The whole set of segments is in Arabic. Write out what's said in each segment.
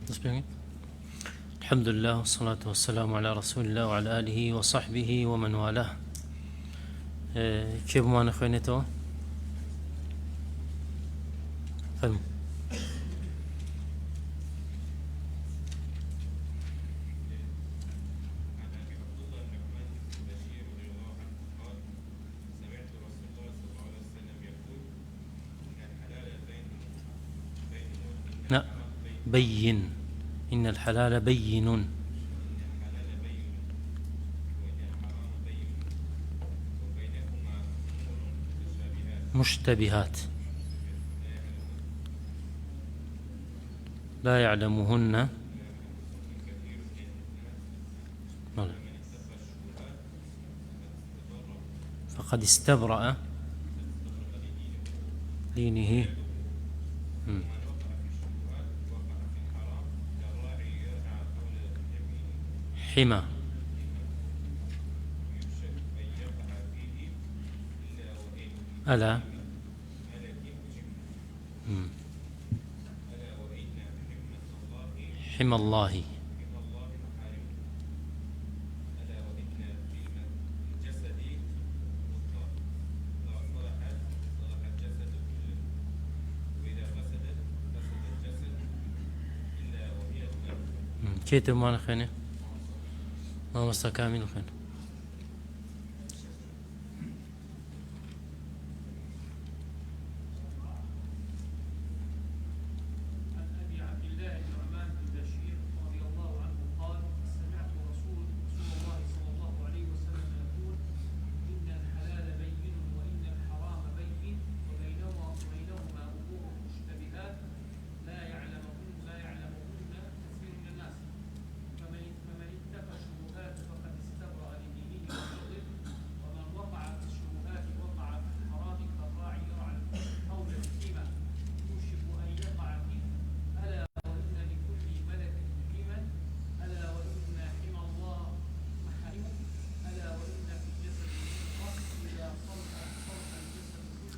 الحمد لله والصلاة والسلام على رسول الله وعلى آله وصحبه ومن والاه. كيف ما نخوينته فهم لا بين إن الحلال بين مشتبهات لا يعلمهن فقد استبرأ دينه. حمى ألا حمى الله كيف ما نخينه ما مستكامل خير.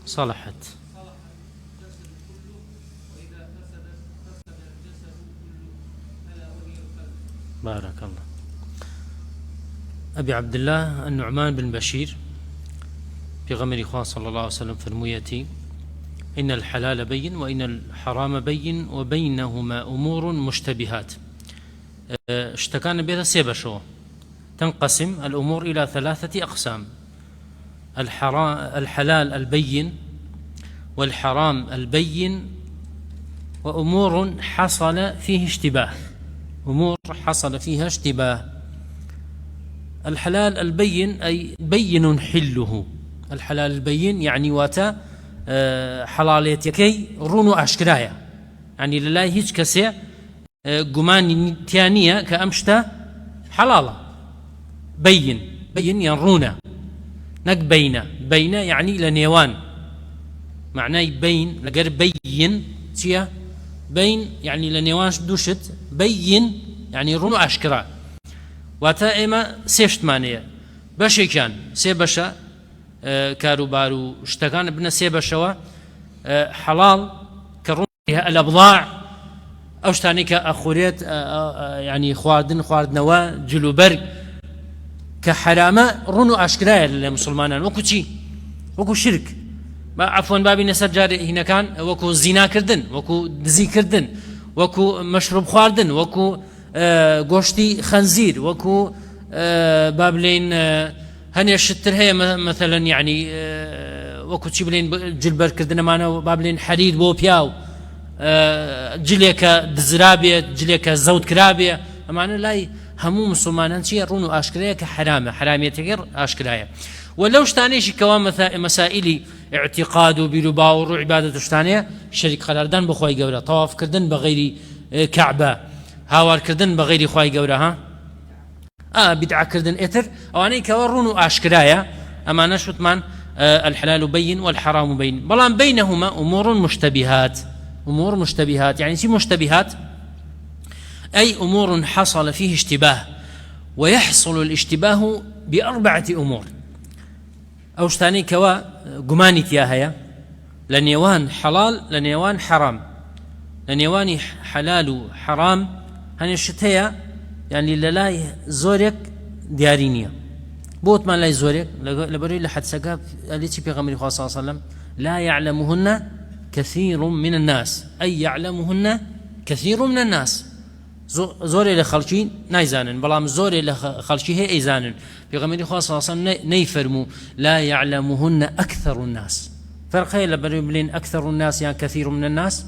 صلحت بارك الله. أبي عبد الله النعمان بن بشير في غمر إخوان صلى الله عليه وسلم فرمويتي إن الحلال بين وإن الحرام بين وبينهما أمور مشتبهات. اشتكان بها سيبشو تنقسم الأمور إلى 3 أقسام: الحلال البين والحرام البين وأمور حصل فيه اشتباه. أمور حصل فيها اشتباه. الحلال البين أي بين حله. الحلال البين يعني واتا حلاليتكي رونو أشكرايا، يعني لله هيج كسي قماني تيانية كأمشتا حلالة. بين ينرونا نك بين يعني لنيوان، معناه بين لقر بين تيا بين يعني لنيوان دوشت بين يعني رونو أشكرا. واتا إما سيشت مانية باشي كان سيبشا كاروبارو اشتكان ابن سيبشوا حلال كرونها الأبضاع أو اشتاني كأخوريت يعني خواردنوا جلو برق كحرامة رونو أشكرايا للمسلمان وكو چي وكو شرك عفوا بابي نسر جاري هنا كان وكو زنا كردن وكو دزي كردن وكو مشروب خواردن وكو گوشتي خنزير وكو بابلين هني الشتر هي مثلا يعني وكو چي بلين جلبر كردن معنا بابلين حرير بو بياو جليكا دزرابية جليكا زود كرابية معنا لاي همو مسلمانان چی رونو آشکرایا که حرامیت غیر آشکرایا. ولو شتانیش کوام مسائلی اعتقاد و بیروباور و عبادت شتانیه شریک قراردان بخوای گوره، طواف کردن بغیر کعبه، هاوار کردن بغیر خوای گوره ها بدعه کردن اتر اوانی که رونو آشکرایا. اما نشوت من الحلال بين والحرام بين، بلان بينهما امور مشتبهات. امور مشتبهات يعني شي مشتبهات أي أمور حصل فيه اشتباه، ويحصل الاشتباه ب4 أمور. أو شتاني كوا قماني تياهيا لنيوان حلال لنيوان حرام، لنيواني حلال وحرام هني الشتية يعني للاي زورك ديارينيا بوت ما لا زورك لبري لحد سقاب التي في غمر صلى الله عليه وسلم لا يعلمهن كثير من الناس أي يعلمهن كثير من الناس زوري لخلشي نايزانن بلام زوري لخلشي هي ايزانن في غمر صلى الله عليه وسلم نيفرمو لا يعلمهن أكثر الناس فرق هي لبري بلين أكثر الناس يعني كثير من الناس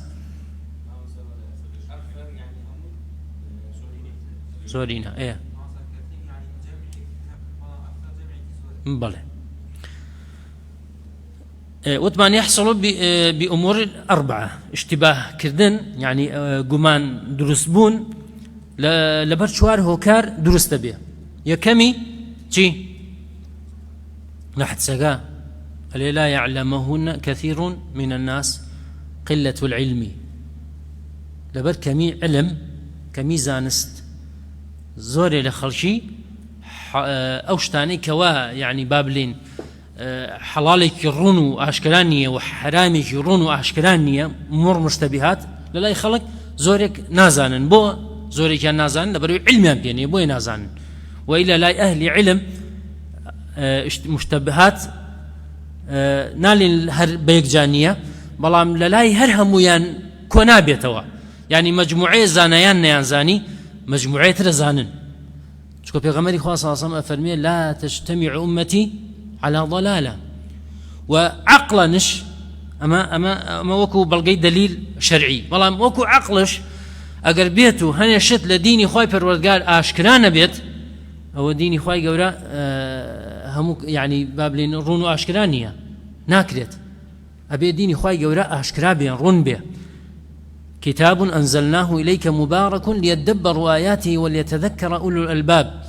زورينا ايه بله وثمان يحصل بأمور أربعة اشتباه كردن يعني قمان درسبون لبر شوار هوكار درست به يكمي تي لحد سقا لا يعلمهن كثير من الناس قلة العلم لبر كمي علم كمي زانست زوري لخلشي أوشتاني كوا يعني بابلين حلالك يرونو أشكرانية وحرامك يرونو أشكرانية مر مشتبهات لا يخلق زورك نازانن بو زورك نازانن لبرو علم بيني بو نازانن وإلا لا أهل علم مشتبهات نالين هر بيك جانية بلام لا هر هميان كونابيتوا يعني مجموعة زانيان نيانزاني مجموعة رزانن شكو بيغمري خواه صلى الله عليه وسلم أفرمي لا تجتمع أمتي على ضلالة وعقلا نش أما وكو بلقي دليل شرعي والله وكو عقلش أقر بيتو هني شت لديني خواي پروردگار آشكران بيت أو ديني خواي قورا همو يعني بابلين رونو آشكرانية ناكريت أبي ديني خواي قورا آشكرا بين رون بيه كتاب أنزلناه إليك مبارك ليدبروا آياته وليتذكر أولو الألباب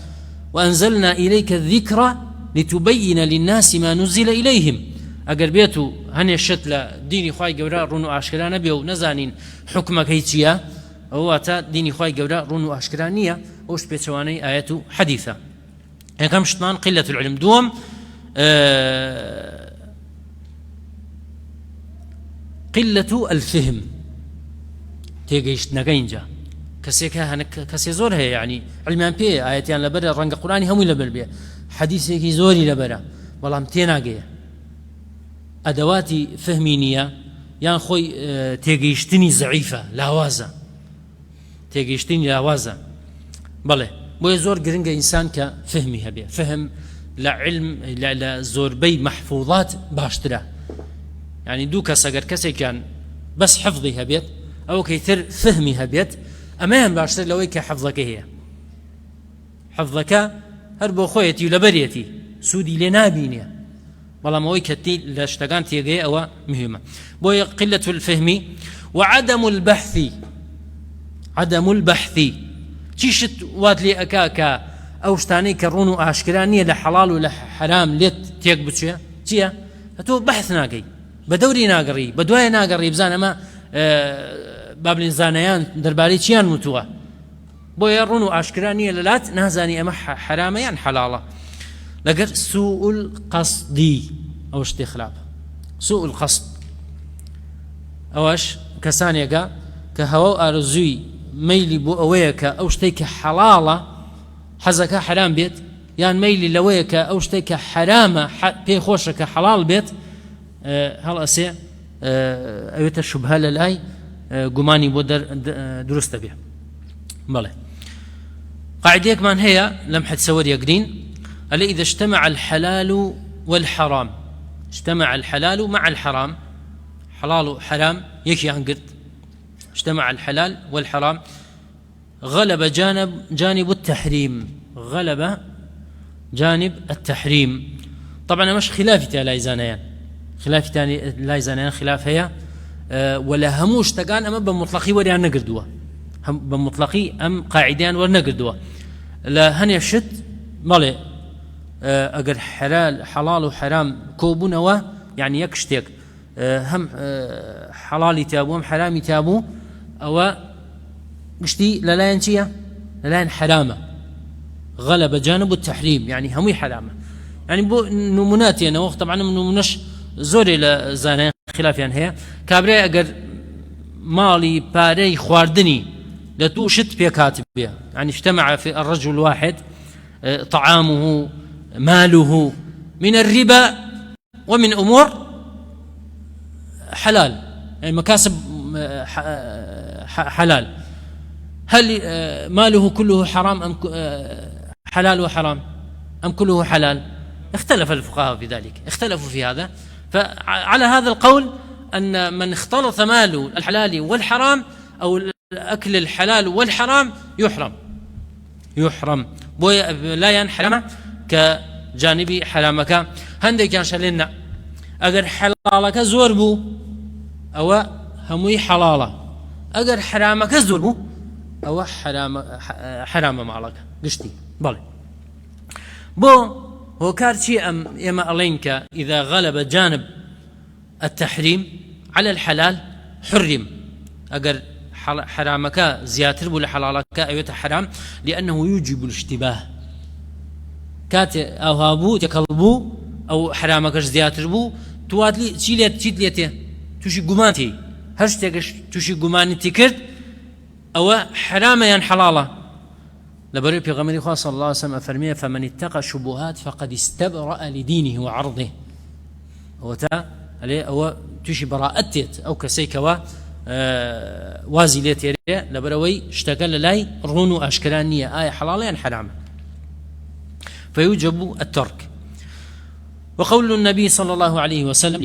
وأنزلنا إليك الذكر لتبين للناس ما نزل إليهم أقر بيتو هني الشتلة ديني خواي قوراء رونو أشكران بيو نزانين حكمك هيتيا هو تا ديني خواي قوراء رونو أشكرانية وش بيتواني آياته حديثة يعني كم شطمان قلة العلم دوم قلة الفهم تيجيش نجينجا كسيكها هنك كسي زور هي يعني علمان بيه آياتيان لبرا رنق قرآني همي لبر بيه حديثي زوري لبرا والله امتيناقية أدواتي فهمينية يعني خوي تيجيشتني ضعيفة لاوازة تيجيشتني لاوازة بله بو زور قرنق إنسان كفهمي هبيه فهم لعلم لزور بي محفوظات باشترا يعني دو كساقر كسي كان بس حفظي هبيت أو كيثر فهمي هبيت أمان باشتر لو إيك حفظك هي حفظك هربو خويتي ولبريتي سودي لنابينيا والله ما ويكتي لاشتغان تيجي أو مهمة بو قلة الفهم وعدم البحث عدم البحث تيشت واتلي أكاكا أو شتاني كرونو أشكرانية لحلال ولا حرام ليت تيك بتشيا تيا هتو بحث ناقي بدوري ناقري بدواي ناقري بزانا ما بابلين زانيان درباري تيان متوا بو يرونو أشكرانية للات نازاني أما حراميان حلالة لقر سوء القصد أو اشتخلاب سوء القصد أوش كسانيقا كهواو أرزوي ميلي بو أويك أو شتيك حلالة حزك حرام بيت يعني ميلي لويك أو شتيك حرامة بي خوشك حلال بيت هل أسي أيوة الشبهة للآي قماني بو درست بيه بله قاعديك من هي لم حتسور يقدين ألا إذا اجتمع الحلال والحرام اجتمع الحلال مع الحرام حلال وحرام يكي عنقد اجتمع الحلال والحرام غلب جانب التحريم غلب جانب التحريم طبعا مش خلافي لا يزانيان خلاف تاني لا يزانيان خلاف هي ولا هموش تقان أما بمطلقي وريان نقردوا هم بمطلقي أم قاعدين ورنقردوا لا هني الشت مالي أجر حلال وحرام كوبونوا يعني يكشتك هم حلال تابو هم حرام تابو أو قشتي لا ينتيا لا حرامة غلب جانب التحريم يعني همي حرامة يعني بو نمونات وقت طبعا نمونش زوري لزانين خلاف يعني هي كابري أجر ماڵی پارەی خواردنی لە توو شت پێکات بێ، يعني اجتمع في الرجل الواحد طعامه ماله من الربا ومن أمور حلال، يعني مكاسب حلال. هل ماله كله حرام أم حلال وحرام أم كله حلال؟ اختلف الفقهاء في ذلك، اختلفوا في هذا. فعلى هذا القول أن من اختلط ماله الحلال والحرام أو أكل الحلال والحرام يحرم لا ينحرم كجانبي حرامك. هندي كان شلنا أجر حلالك زور بو أو هموي حلالة، أجر حرامك زور بو أو حرام معلك قشتي بالي بو هو كارتشي أم يما ألينك إذا غلب جانب التحريم على الحلال حرم. أجر حرامك زياتر بو لحلالك أيوة حرام، لأنه يوجب الاشتباه. كات أو هابو تكلبو أو حرامك زياتر بو تواتلي تشيليته توشي قمانتي هشتكش توشي قمانتي كرد أو حرام ين حلالة. لبري بيغمري خواه صلى الله عليه وسلم أفرميه فمن اتقى شبهات فقد استبرأ لدينه وعرضه. أو توشي براءتت أو كسيكوا وازي ليتي لبروي اشتغل لاي رونو أشكرانية آية حلالة ين حرام، فيوجب الترك. وقول النبي صلى الله عليه وسلم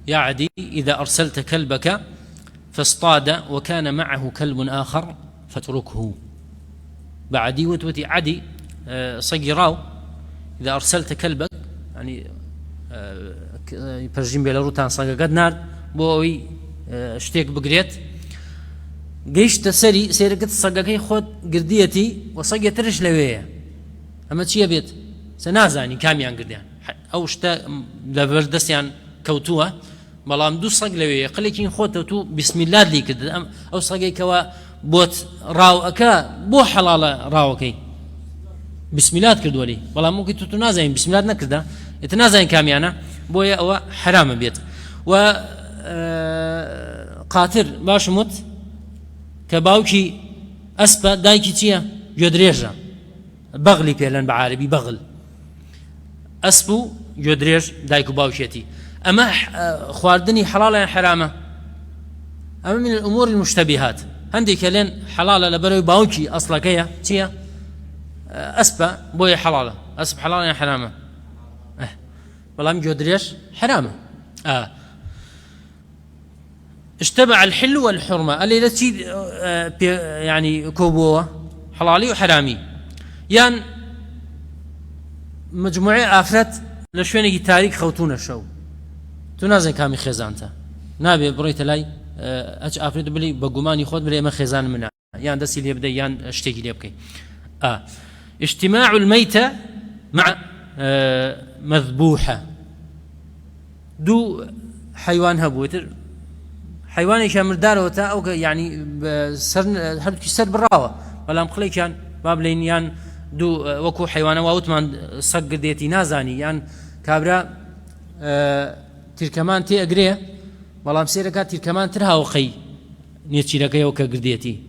يا عدي إذا أرسلت كلبك فاصطاد وكان معه كلب آخر فاتركه. بعدي وتوتي عدي صقراو إذا أرسلت كلبك يعني يبرجم بيلاروتان صقا نار بوي اشتيك بقريت قيشت سيرقت صقاكي خود قرديتي وصقا ترش لويه أما تشي بيت سنازاني كاميان قرديان أو شتا لبردستيان كوتوها بەڵام دوو سەگ لەوێ قلێکین خۆتە تو بسمیلات لی کرد ئەو سەگێکەوە بۆت ڕاوەکە بۆ حەڵاڵە ڕاوەکەی بسمیلات کردووەلی بەڵام وەکی تو نازانین بسمیلات نەکردە ئێتە نازانین کامیانە بۆیە ئەوە حرامە بێت. و قاتر باشم وت کە باوکی ئەسپە دایکی چییە؟ گوێدرێژە بەغلی پێڵێن بە عارەبی بەغل ئەسپ و گوێدرێژ دایک و باوکێتی. أما خواردني حلال حرامة أما من الأمور المشتبهات هندي كلين حلال لبروي باوكي أصلا كيا تيا أسبة بوي حلالة أسب حلال حرامة والله مجودريش حرامة اشتبع الحل والحرمة اللي التي يعني كوبوة حلالي وحرامي يعني مجموعة آفرت لشويني تاريخ خوتون الشو تو نازن كامي خزانته نابي برويت لاي اج افريد بلي بغماني خود بلي ما خزان منها يعني دسي لي بدا يعني اشتكي لي بكي اجتماع الميتة مع مذبوحة دو حيوان هبوتر حيوان يشامر داروتا او يعني سر حدك سر براوه ولا مخلي كان بابلين يعني دو وكو حيوان واوتمان صق ديتي نازاني يعني كابرا تركمان تي أجريه والله مسيرك تركمان ترها وقي نيتشي لك يوكا قرديتي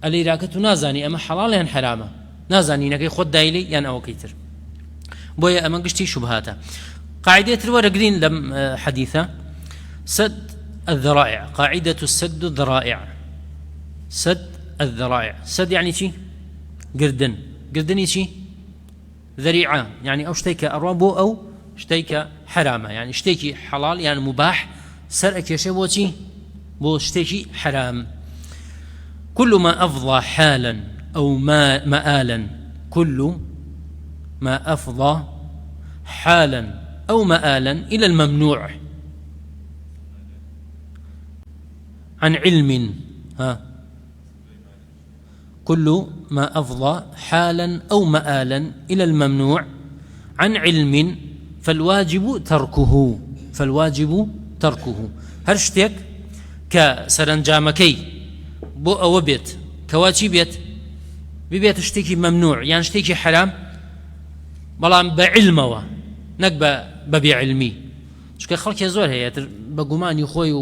اللي راكتو نازاني أما حلال ين حرامة نازاني نكي خد دايلي ين أو كيتر بويا أما قشتي شبهاته. قاعدة الورقين لم حديثة سد الذرائع، قاعدة السد الذرائع. سد الذرائع سد يعني شي قردن شي ذريعة يعني أو شتيك أرابو أو شتيك حرامة يعني شتيكي حلال يعني مباح سرقك يشي بوتي بو شتيكي حرام. كل ما أفضى حالا أو مآلا كل ما أفضى حالا أو مآلا إلى الممنوع عن علم كل ما أفضى حالا أو مآلا إلى الممنوع عن علم فالواجب تركه هرشتك كسرنجامكي بو أو بيت كواتي ببيت اشتكي ممنوع يعني اشتكي حرام بلان بعلمه نك ببيع علمي شكا خلق يزور هي بقمان يخوي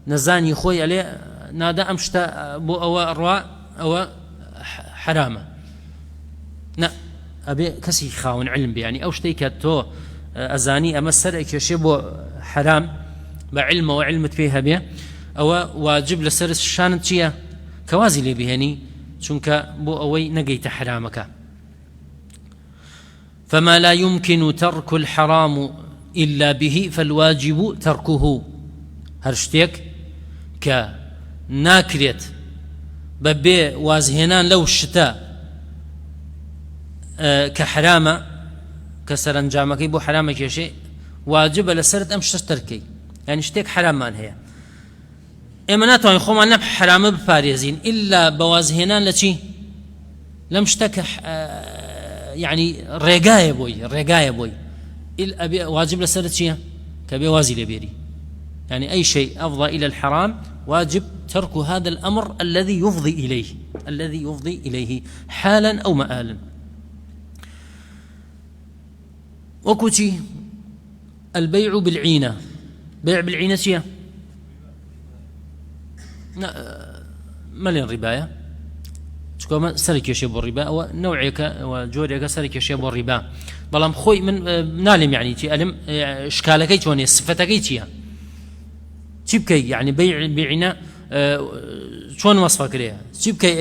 نزاني خوي عليه نادا أمشتا بو أو أروا أو حرامة نا أبي كسي خاون علم يعني أو شتي كتو أزاني أما السر كشبو حرام بعلم وعلمت فيها به أو واجب لسر الشان تشيا كوازي لي بهني چونك بو أوي نجيت حرامك فما لا يمكن ترك الحرام إلا به فالواجب تركه هرشتك كناكريت ببي وازهنان لو الشتاء كحرامة كسرنجامك بو حرامك يا شيء واجب لسرت أمش تركي يعني شتيك حرام مان هي إما ناتوان خو ما حرام بفاريزين إلا بوازهنان لشي لم اشتك يعني رقاية بوي أبي واجب لسرت شيء كبي وازي لبيري يعني أي شيء أفضى إلى الحرام واجب ترك هذا الأمر الذي يفضي إليه حالا أو مآلا وكتي البيع بالعينة بيع بالعينة شيء ملين رباية تكون سرك يشيب الربا أو نوعك وجورك سرك يشيب الربا بلام خوي من نالم يعني تي ألم إشكالك توني صفتك تيها تبكي يعني بيعنا شلون وصفك ليها تبكي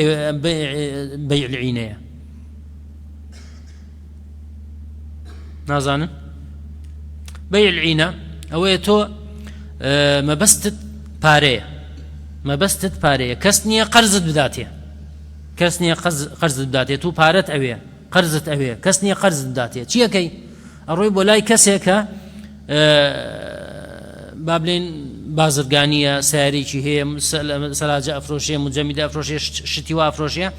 بيع العينة نازان بيع العينة أويتو ما بستت بارية كسنية قرزت بداتية تو بارت أويه قرزت أويه كسنية قرزت بداتية چيا كي الروي بولاي كسيكا بابلين بازرگانية ساري چي هي سلاجة أفروشية مجمدة أفروشية شتيوة أفروشية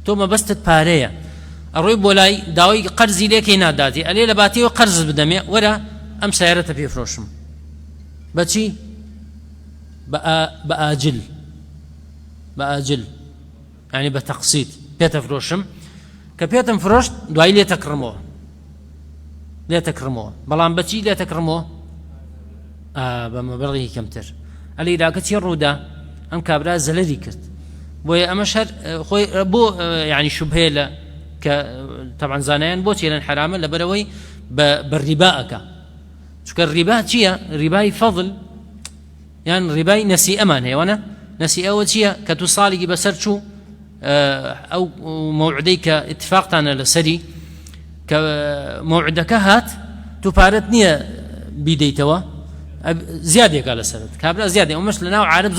تو ما بستت بارية الروي بولاي داوي قرزي ليكي ناداتي ألي لباتي وقرز بدمي ورا أم سيارة في فروشم بچي بأجل يعني بتقسيط بيت فروشم كبيت فروشت دواي لي تكرموه بلان بچي لي تكرموه بمبلغه كمتر اللي إذا كنت يرودا أم كابرا زلدي كرت بويا أمشهر خوي بو يعني شبهة طبعا زانيان بوتي لان حرامة لبروي بالرباءك شو الربا تشيا رباي فضل يعني رباي نسي أمان هي وانا نسي أول شيء كتصالي بسرشو أو موعديك اتفاقتنا لسري كموعدك هات تفارتني بيديتوا زيادة قال سرت كابلا زيادة ومش لنا عارب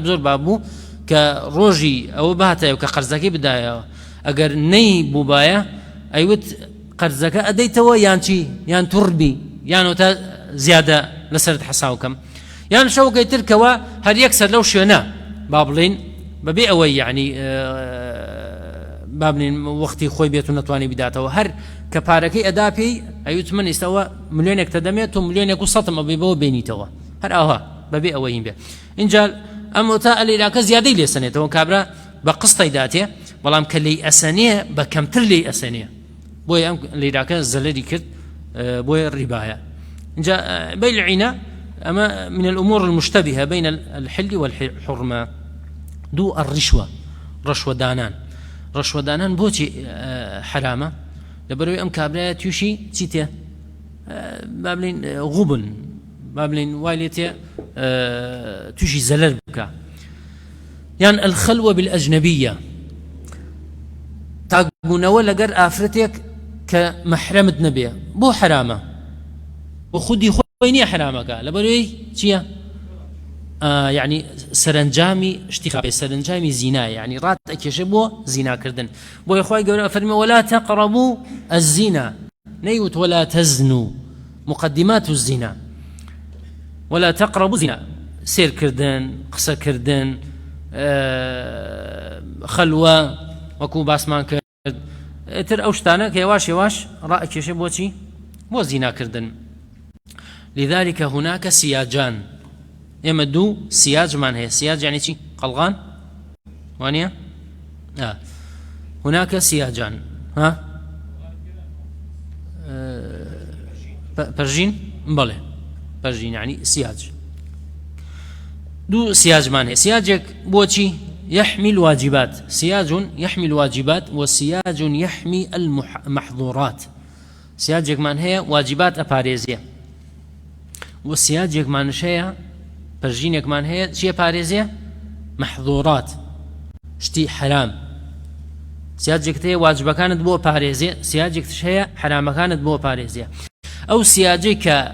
زور بابو كروجي أو بهاتا وكقرزكي بداية أجر ني بوبايا أيوت قرزك أديتوا يانشي يان تربي يانو تا زيادة لسرت حساوكم يعني شو قلت لك هل يكسر لو شونا بابلين ببيع أوي يعني بابلين وقتي خوي بيتو نتواني بداته وهر كباركي أدابي أيوت من يستوى مليون اكتدميت ومليون يكون سطم أبيبو بينيتوا هر أوها ببيع أوي بيع إنجال أما تألي لك زيادة لي سنة وكابرا بقسطي داتي والله كلي أسانية بكمتر لي أسانية بوي أم اللي لك زلدي كرت بوي الرباية إنجا بيع العينة أما من الأمور المشتبهة بين الحل والحرمة دو الرشوة رشوة دانان بوتي حرامة لبروي أم كابرات يوشي تيتيا بابلين غبن بابلين وايلتيا توشي زلل بكا يعني الخلوة بالأجنبية تاقبون ولا قر آفرتك كمحرمة نبيه بو حرامة وخدي خويني حرامك لبروي تيا يعني سرنجامي اشتخابي سرنجامي زنا يعني رات اكيشبو زنا كردن بو اخوي قالوا فرمي ولا تقربوا الزنا نيوت ولا تزنوا مقدمات الزنا ولا تقربوا الزنا سير كردن قصة كردن خلوة وكو باسمان كرد تر اوشتانا يواش رأيك يشبو شي بو زنا كردن لذلك هناك سياجان يمدو سياج من هي سياج يعني شيء قلغان وانيا هناك سياجان برجين بله برجين يعني سياج دو سياج مانه سياجك بوشي يحمي الواجبات، سياج يحمي الواجبات وسياج يحمي المحظورات. سياجك من هي واجبات أباريزية، والسياجك من شيء برجينك من هي شيء باريزية محظورات شتي حرام. سياجك تي واجب كانت بو باريزية، سياجك شيء حرام كانت بو باريزية. أو سياجك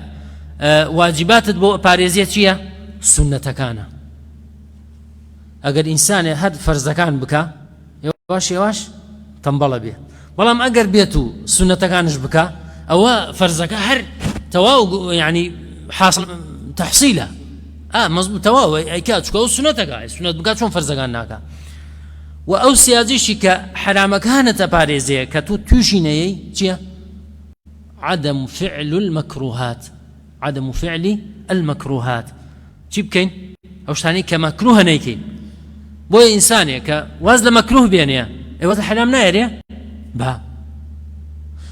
واجبات بو باريزية شيء سنة كان. أجر إنسان هاد فرز كان بكا يواش تنبلا به، والله أجر بيتو سنة كانش بكا أو فرزك هر تواو يعني حاصل تحصيله مظبوط تواو أي كاتشكو أو سنة بكا شون فرز كان ناكا. وأو سياجيش كحرام كانت باريزية كتو توشيني جيا عدم فعل المكروهات، عدم فعل المكروهات جيب كين أو شتاني كمكروه نيكين بوي إنسانية كوازل مكروه بينيا إيوة حرام نايريا با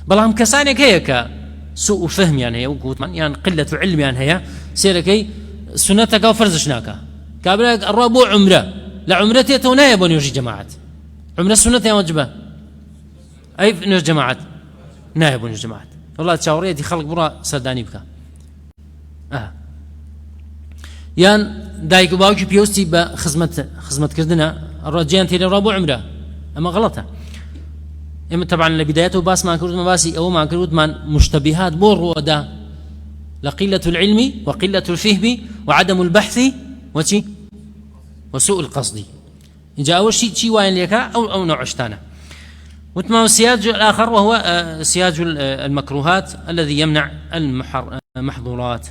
بلام كسانيك هي كسوء فهم يعني وقوت من يعني قلة علم يعني هي سيركي سنتك أو فرزشناك كابلك الرابو عمره لا عمرتي تونا يبون يجي جماعة عمره سنة يا وجبة أي نير جماعة نائب يجي جماعة والله تشاوريتي خلق برا سرداني بك يان دايك باوكي بيوستي بخدمة كردنا الرجال تيري رابو عمره أما غلطة. إما طبعا لبدايته باس ما كرود مباسي أو ما كرود من مشتبهات بور ودا لقلة العلم وقلة الفهم وعدم البحث وسوء القصد. إن جاء أول شيء وين لك أو نوع عشتانه. وتما السياج الآخر وهو سياج المكروهات الذي يمنع المحظورات.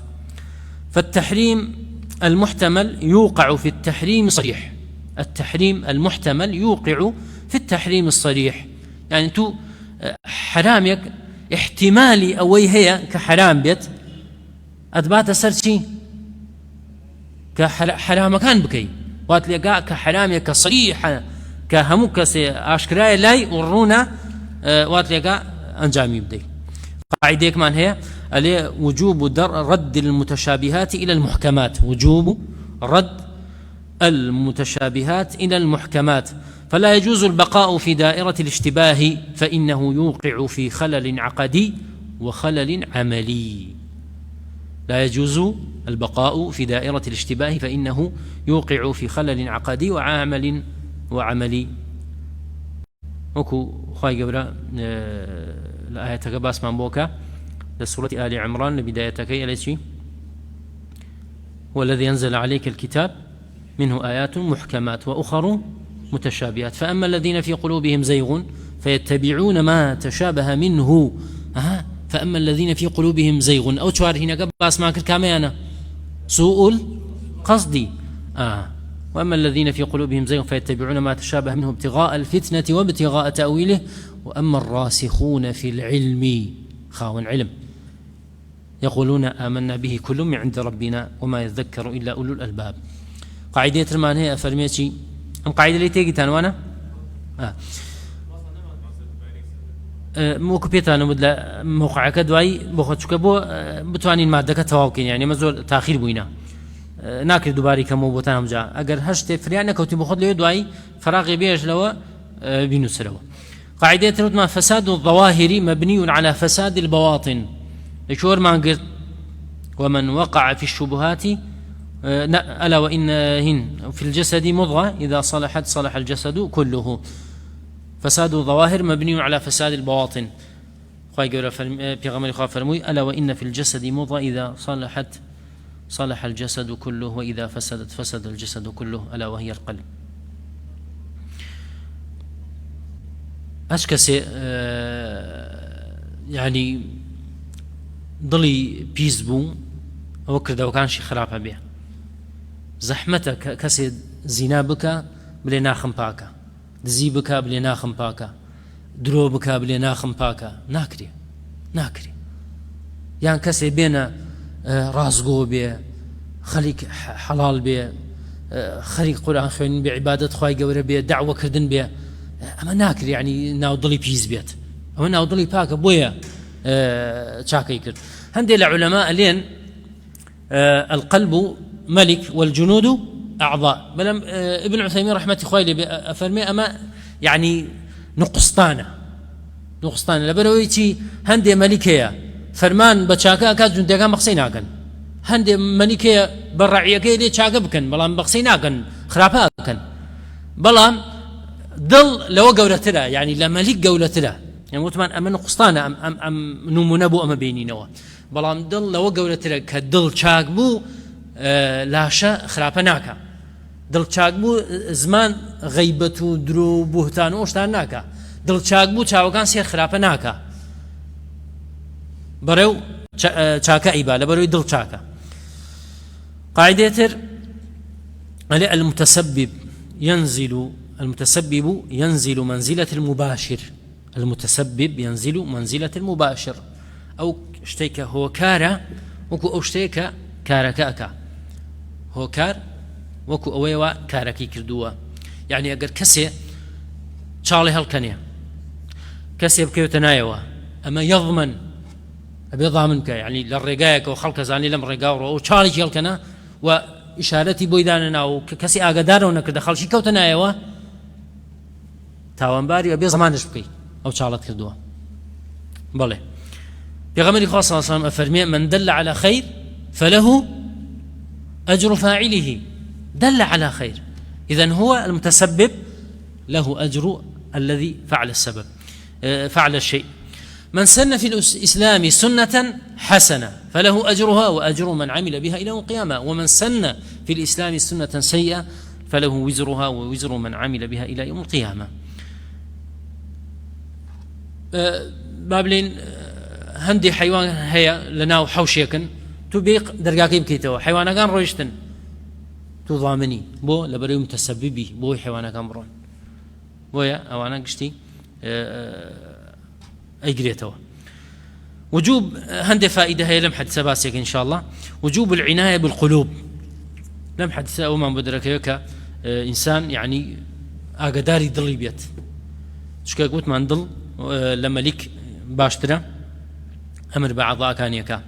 فالتحريم المحتمل يوقع في التحريم الصريح، التحريم المحتمل يوقع في التحريم الصريح. يعني انتو حرامك احتمالي أوي هي كحرام بيت أثبات سرشي كحرام كان بكي واتلقى كحرامك كصريح كهمك أشكراي لاي ورونا واتلقى أنجامي بدي. قاعدة كمان هي عليه وجوب رد المتشابهات إلى المحكمات، وجوب رد المتشابهات إلى المحكمات. فلا يجوز البقاء في دائرة الاشتباه فإنه يوقع في خلل عقدي وخلل عملي. لا يجوز البقاء في دائرة الاشتباه فإنه يوقع في خلل عقدي وعملي. وكو خواهي قبرا الآية تقباس من بوكا لسورة آل عمران لبدايتك إليشي هو الذي ينزل عليك الكتاب منه آيات محكمات وأخر متشابهات فأما الذين في قلوبهم زيغ فيتبعون ما تشابه منه فأما الذين في قلوبهم زيغ أو توار هنا قباس معك الكاميانا سوء القصد وأما الذين في قلوبهم زيغ فيتبعون ما تشابه منه ابتغاء الفتنة وابتغاء تأويله وأما الراسخون في العلم خاون علم يقولون آمنا به كل من عند ربنا وما يذكر إلا أولو الألباب. قاعدة رمان هي أفرميتي أم قاعدة اللي تيجي تانوانا مو كبيتانو بدلا موقعك دواي بخد شكبو بتواني المادة كتواوكين يعني مزول تأخير بوينا ناكر دوباري كمو بوتانهم جا أجر هشت فريانا كوتي بخد ليه دواي فراغي بيش لوا بينسروا. قاعدة رتما فساد الظواهر مبني على فساد البواطن. لشور ما قلت ومن وقع في الشبهات ألا وإنهن في الجسد مضغة إذا صلحت صلح الجسد كله. فساد الظواهر مبني على فساد البواطن. ألا وإن في الجسد مضغة إذا صلحت صلح الجسد كله وإذا فسدت فسد الجسد كله ألا وهي القلب. أشكسي يعني ضلي بيزبو أو كذا وكان شي خراب به زحمتك كسي زنا بك بلي ناخم باكا دزي بك بلي ناخم باكا درو بك بلي ناخم باكا ناكري يعني كسي بين رازقو بي خليك حلال بي خليك قرآن خوين بعبادة خواي قورة بي دعوة كردن بي أما ناكري يعني ناو ضلي بيز بيت أما ناو ضلي باكا بويا شاكي كرد. هندي العلماء لين القلب ملك والجنود أعضاء بلام ابن عثيمين رحمة خوالي أفرمي أما يعني نقصتانه لبرويتي هندي ملكية فرمان بچاكا كاز جندگان بخسي ناكن هندي ملكية برعيكي لي چاكا بكن بلام بخسي ناكن خرابا بكن بلام ضل لو قولتلا يعني لملك قولتلا يعني متمان أما نقصتانه أم نمونبو أما بينينوا بلام ضل لو قولتلا كدل چاك بو لاشا خرابا ناكا دڵ چاک بوو زمان غەیبەت و درۆ و بوهتان و ئەوشتان ناکە دڵ چاک بوو چاوەکان سێر خراپە ناکە بەڕێو چاکە ئەیبا لە بەرەوەی دڵ چاکە قاعدەیەتر ئەلێ المتسبب ينزل منزلة المباشر المتسبب ينزل منزلة المباشر أو شتيك هو كارا وكو أو شتيك كاركاكا هو كار وەکو ئەوەیەوە کارەکەی کردووە یعنی ئەگەر کەسێ چاڵی هەڵکەنێ کەسێ بکەوێتە نایەوە ئەمە یەضمن ئەبێ ضامن بکە یعنی لە ڕێگایەکەوە خەڵکە زانی لەم ڕێگاوڕەوە و چاڵێکی هەڵکەنە و ئیشارەتی بۆی دانەنا و کە کەسی ئاگادارەوە نەکردە خەڵکی کەوتە نایەوە تاوانباری ئەبێ زمانش بکەیت ئەو چاڵت کردووە بەڵێ پێغەمبەری خوا صلی الله علیه و سلم ئەفەرمێ من دل على خير فله أجر فاعله دل على خير إذن هو المتسبب له أجر الذي فعل السبب فعل الشيء من سن في الإسلام سنة حسنة فله أجرها وأجر من عمل بها إلى يوم القيامة ومن سن في الإسلام سنة سيئة فله وزرها ووزر من عمل بها إلى يوم القيامة بابلين هندي حيوان هيا لناو حوشيكن تبيق درقاقي بكيتوا حيوانا كان رويشتن تضامني بو لبريو متسببي بو حيوانا كان برون بويا أوانا قشتي أي قريتوا وجوب هندي فائدة هي لمحد سباسيك إن شاء الله وجوب العناية بالقلوب لمحد سأوما بدرك يوكا إنسان يعني أقداري ضلي بيت شكا قلت ما ندل لما لك باشترا أمر بعضاء كان يكا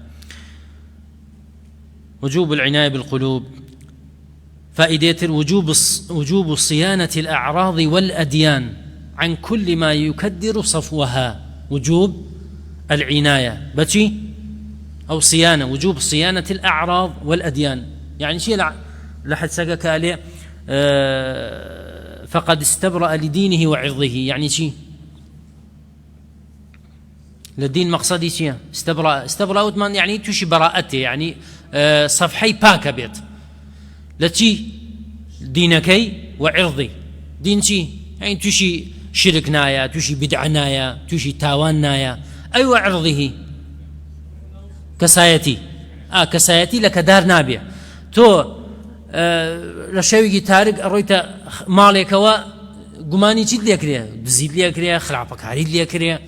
وجوب العناية بالقلوب فائدة وجوب صيانة الأعراض والأديان عن كل ما يكدر صفوها وجوب العناية بتي أو صيانة وجوب صيانة الأعراض والأديان يعني شيء لحد سقك عليه فقد استبرأ لدينه وعرضه يعني شيء للدين مقصدي شيء استبرأ وثمان يعني تشي براءته يعني صفحي باكا بيت لتشي دينكي وعرضي دين شي يعني تشي شرك نايا تشي بدع نايا تشي تاوان نايا أيوة عرضه كسايتي كسايتي لك دار نابع تو لشويقي تارق أرويت مالك و قماني جد ليكريا بزيد ليكريا خرابك عريد ليكريا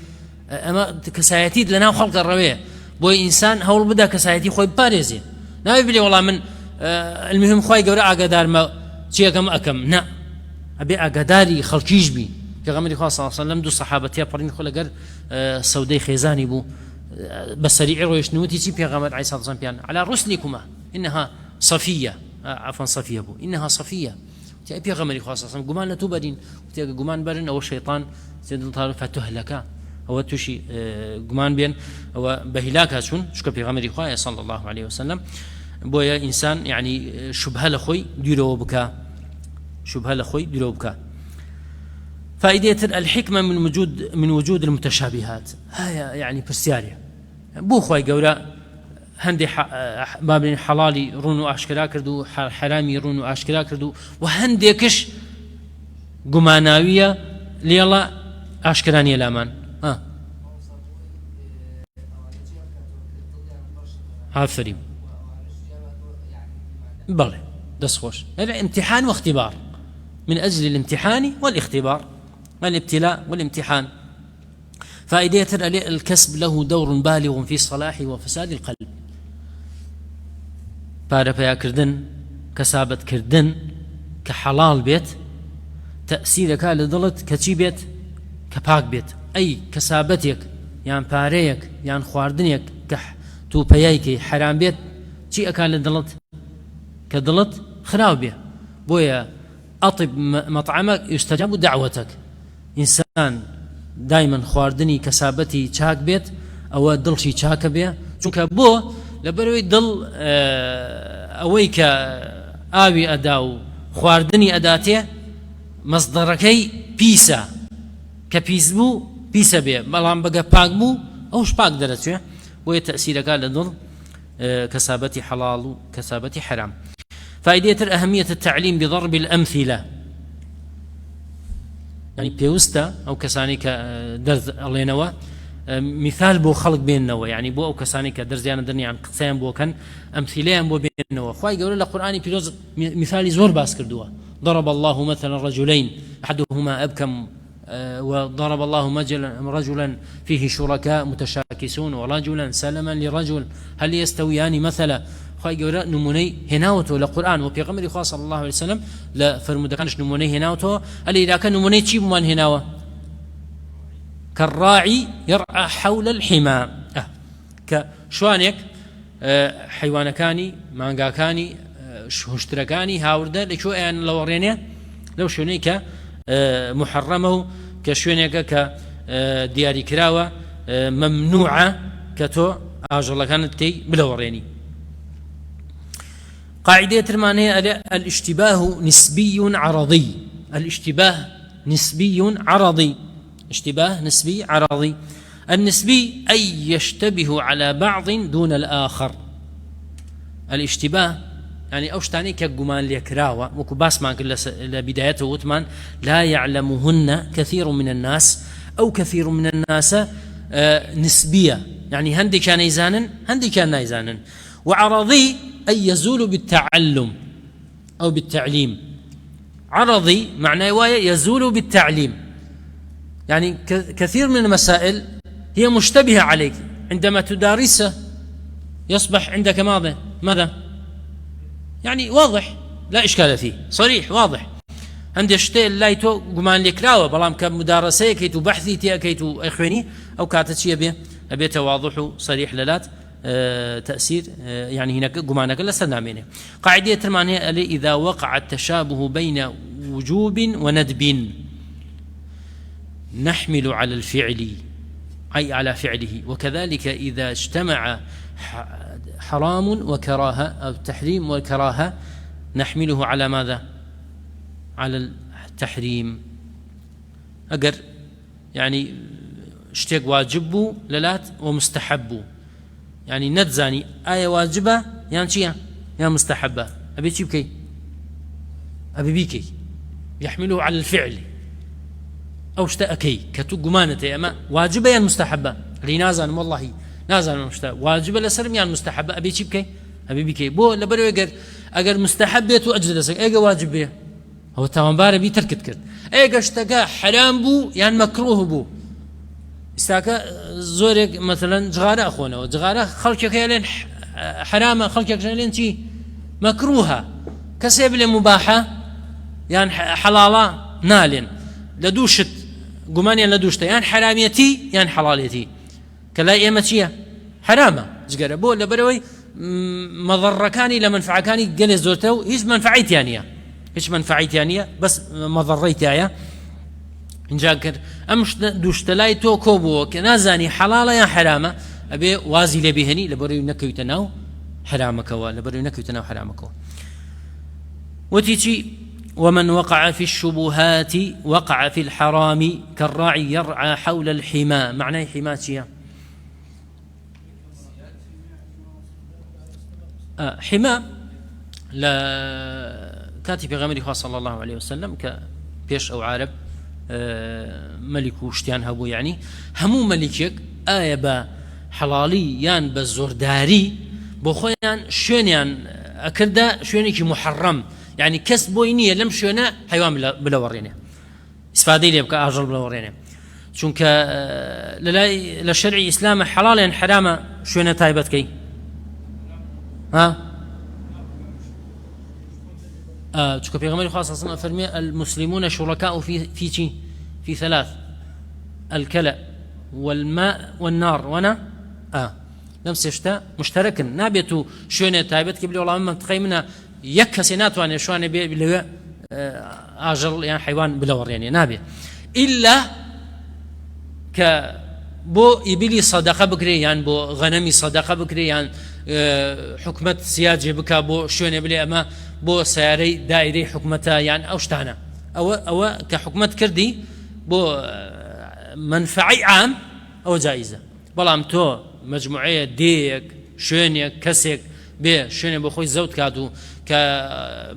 أما كسايتي لنا خلق الروية بوي إنسان هول بدا كسايتي خوي باريزي نابي بلي والله من المهم خوي قورا أقدار ما شيء أكم نا أبي أقداري خلقيش بي كغمري خاصة صلى الله عليه وسلم دو صحابتي أبرين خلا قر سودي خيزاني بو بسريع رويش نوتي تي بيغمر عليه الصلاة والسلام على رسلكما إنها صفية عفوا صفية بو إنها صفية تي بيغمري خاصة صلى الله عليه وسلم قمان لا تبدين تي قمان برن أو الشيطان سيدنا طالب فتهلكا أو تشي قمان بين أو بهلاك هاشون شكو بيغمري خاصة صلى الله عليه وسلم بويا إنسان يعني شبه لخوي ديرو بكا شبه لخوي ديرو بكا فائدة الحكمة من وجود المتشابهات هاي يعني برسيارية بو خوي قورا هندي بابين حلالي رونو أشكرا كردو حرامي رونو أشكرا كردو وهندي كش قماناوية ليلا أشكراني الأمان عفريم بلى دسخوش هذا امتحان واختبار من أجل الامتحان والاختبار الابتلاء والامتحان فائدة الكسب له دور بالغ في صلاح وفساد القلب باربيا كردن كسابة كردن كحلال بيت تأثيرك لدلت كتشي بيت كباك بيت أي كسابتك يعني باريك يعني خواردنك توبيايك حرام بيت شيء أكان لدلت كدلت خراب بيه بويا أطب مطعمك يستجاب دعوتك. إنسان دائما خواردني كسابتي چاك بيت أو دلشي چاك بيه چونك بو لبروي دل أويك آوي أداو خواردني أداتي مصدركي بيسا كبيسبو بيسا بيه بلان بقى باق بو أوش باق درتشو بويا تأثيرك لدل كسابتي حلال كسابتي حرام. فائدة أهمية التعليم بضرب الأمثلة، يعني بيوستا أو كسانيك درز اللينوا مثال بو خلق بيننا، يعني بو أو كسانيك درزيان درني عن قصيان بو كان أمثلين بو بيننا. خواهي يقول القرآن بيروز مثال زور باس كردوا. ضرب الله مثلا رجلين أحدهما أبكم وضرب الله رجلا فيه شركاء متشاكسون ورجلا سلما لرجل هل يستويان مثلا. خواهي يقول نموني هناوتو لقرآن وبيغمري خواه صلى الله عليه وسلم لا فرمودكانش نموني هناوتو هل إذا كان نموني تشيب من هناوه كالراعي يرعى حول الحمى. كشوانك حيوانكاني مانغاكاني هشتركاني هاورده لشو يعني لو رينيه لو شونيك محرمه كشونيك كدياري كراوه ممنوعه كتو اجل كانت تي بلوريني. قاعدة ترمانية الاشتباه نسبي عرضي. الاشتباه نسبي عرضي. اشتباه نسبي عرضي. النسبي أي يشتبه على بعض دون الآخر. الاشتباه يعني أوشتاني كجمان ليكراوة وكو باسمان لبدايته وثمان لا يعلمهن كثير من الناس أو كثير من الناس نسبية، يعني هندي كان يزانن هندي كان يزانن. وعرضي أي يزول بالتعلم أو بالتعليم. عرضي معناه يزول بالتعليم، يعني كثير من المسائل هي مشتبهة عليك عندما تدارسه يصبح عندك ماذا؟ يعني واضح لا إشكال فيه صريح واضح. عندي شتي لايتو قمان لكراوة بلام كمدارسة كيتو بحثي تي كيتو إخواني أو كاتتشي أبي تواضح صريح للات تأثير يعني هناك قمانك لا سلامينه. قاعدة ترمانية إذا وقع التشابه بين وجوب وندب نحمل على الفعل أي على فعله، وكذلك إذا اجتمع حرام وكراهة أو تحريم وكراهة نحمله على ماذا؟ على التحريم. أجر يعني اشتيق واجبه للات ومستحبه، يعني نتزاني آية واجبة يعني شيء يا مستحبة أبي شيء بكي أبي بيكي يحمله على الفعل أو اشتأكي كتو قمانته أما واجبة يعني مستحبة اللي نازل والله نازل مشتا واجبة لسرم يعني مستحبة أبي شيء بكي أبي بيكي بو لبرو أجر مستحبة أجلسك أجر واجبة هو تمام بارة بيتركت كرد أجر اشتكى حرام بو يعني مكروه بو استاكا زورك مثلا جغارة أخونا وجغارة خلقك يلين حرامة خلقك يلين شي مكروهة كسب مباحة يعني حلالة نالين لدوشت قمانيا لدوشت يعني حراميتي يعني حلاليتي كلا إيمتشية حرامة جغارة بو لبروي مضرة كاني لمنفعة كاني جلس زورته هيش منفعي ثانية هيش منفعي ثانية بس مضري ثانية إنجاكر أمش دوشتلاي تو كوبو كنازاني حلالة يا حرامة أبي وازي لبيهني لبريو نكو يتناو حرامك لبريو نكو يتناو حرامك. وتيجي ومن وقع في الشبهات وقع في الحرام كالراعي يرعى حول الحمى. معناه حماتيا حمى لا كاتب غمري صلى الله عليه وسلم كبيش أو عرب ملك وشتيان هبو يعني همو ملكك آية با حلالي يان بزورداري بخويان شوينيان أكردا شوينيكي محرم يعني كسبوينية لم شوينا حيوان بلا ورينه استفادة لي بك أجل بلا ورينه چونك للشرع إسلام حلال يعني حرام شوينا تايبت كي چونك پیغمبر خاص اصلا فرمي المسلمون شركاء في ثلاث الكلى والماء والنار وانا نفس الشتاء مشترك نابيتو شوينه تايبت كبلي والله ما تخيمنا يك سينات وانا شوانه بي ئاژەڵ یان حیوان بلەوەڕێنێ نابێ ئیلا کە بۆ ئیبیلی سەدەقە بکرێ یان بۆ غەنەمی سەدەقە بکرێ یان حکومەت سیاجێ بکا بۆ شوێنێ بلێ ئەمە بۆ سیارەی دایرەی حکومەتە یان ئەو شتانە ئەوە کە حکومەت کردی بۆ منفعی عام ئەوە جایزە بەڵام تۆ مجموعەیە دێیەک شوێنێک کەسێک بێ شوێنێ بۆ خۆی زەوت کات و کە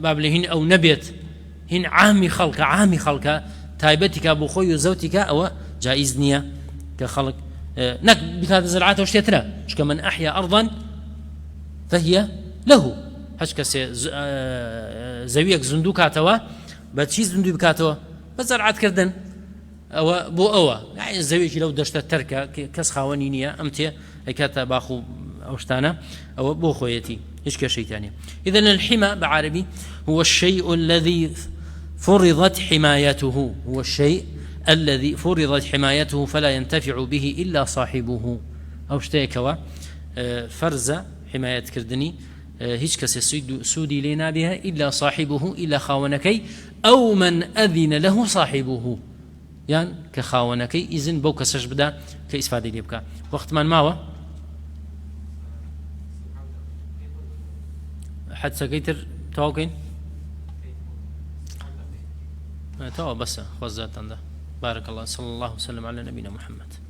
بابلێ هین ئەو نەبێت هین عامی خەڵکە تایبەتیکە بۆ خۆی و زەوتیکە ئەوە جایز نییە کە خەڵک نەک بکاتە زراعەتەوە شتێترە چکە من ئەحیا ئەرضەن فهي له هەچ کەسێ زەویەک زندوو کاتەوە بە چی زندوی بکاتەوە بە زراعەتکردن ئەوە بۆ ئەوە زەویێکی لەو دەشتە تەرکە کەس خاوەنی نییە ئەم تێ ئەکاتە باخ و ئەو شتانە ئەوە بۆ خۆیەتی هیچ کێشەیتانە إذن الحمى بعربي هو الشيء الذي فرضت حمايته هو الشيء الذي فرضت حمايته فلا ينتفع به إلا صاحبه أو شتيكوا فرز حماية كردني هيش كسي سودي لنا بها إلا صاحبه إلا خاونكي أو من أذن له صاحبه يعني كخاونكي إذن بو كسش بدا كإسفادي ليبكا وقت من ماوى حد سكيتر توقين تو بس خوزات عنده بارك الله صلى الله وسلم على نبينا محمد